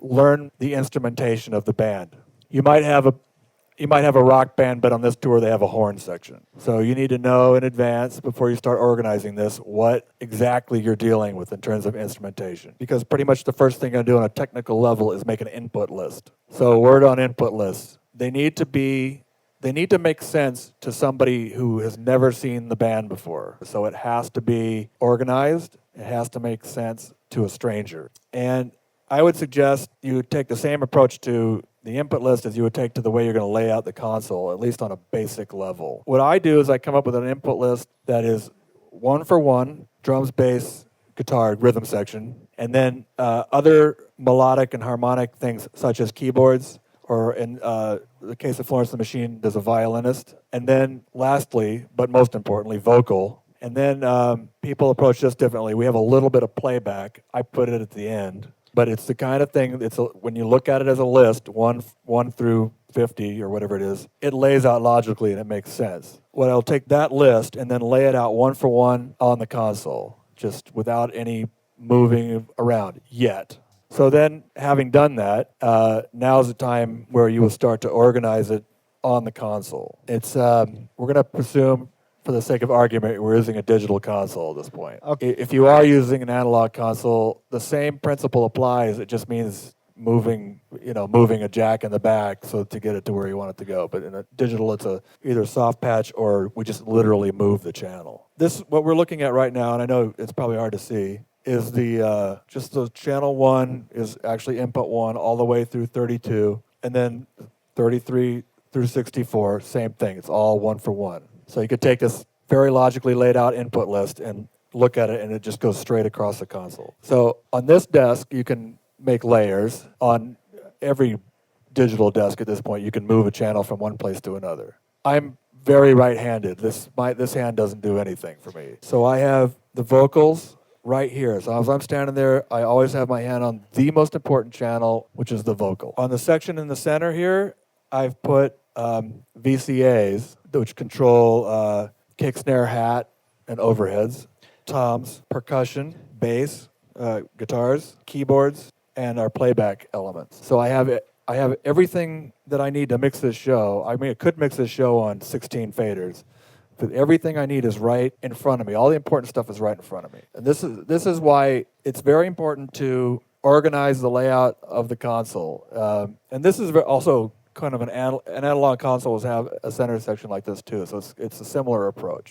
learn the instrumentation of the band. You might have a rock band, but on this tour they have a horn section. So you need to know in advance before you start organizing this what exactly you're dealing with in terms of instrumentation. Because pretty much the first thing you're going to do on a technical level is make an input list. So a word on input lists. They need to make sense to somebody who has never seen the band before. So it has to be organized. It has to make sense to a stranger. And I would suggest you take the same approach to the input list as you would take to the way you're going to lay out the console, at least on a basic level. What I do is I come up with an input list that is one for one, drums, bass, guitar, rhythm section, and then other melodic and harmonic things such as keyboards, or in the case of Florence and the Machine, there's a violinist. And then lastly, but most importantly, vocal. And then people approach this differently. We have a little bit of playback. I put it at the end. But it's the kind of thing, when you look at it as a list, 1 through 50 or whatever it is, it lays out logically and it makes sense. Well, I'll take that list and then lay it out one for one on the console, just without any moving around yet. So then, having done that, now's the time where you will start to organize it on the console. We're going to presume, for the sake of argument, we're using a digital console at this point. Okay. If you are using an analog console, the same principle applies. It just means moving a jack in the back so to get it to where you want it to go. But in a digital, it's either a soft patch or we just literally move the channel. What we're looking at right now, and I know it's probably hard to see, is just the channel 1 is actually input 1 all the way through 32, and then 33 through 64, same thing. It's all one for one. So you could take this very logically laid out input list and look at it, and it just goes straight across the console. So on this desk, you can make layers. On every digital desk at this point, you can move a channel from one place to another. I'm very right-handed. This hand doesn't do anything for me. So I have the vocals right here. So as I'm standing there, I always have my hand on the most important channel, which is the vocal. On the section in the center here, I've put VCAs, which control kick, snare, hat, and overheads, toms, percussion, bass, guitars, keyboards, and our playback elements. So I have everything that I need to mix this show. I mean, I could mix this show on 16 faders, but everything I need is right in front of me. All the important stuff is right in front of me. And this is why it's very important to organize the layout of the console. And this is also kind of an analog console has have a center section like this too, so it's a similar approach.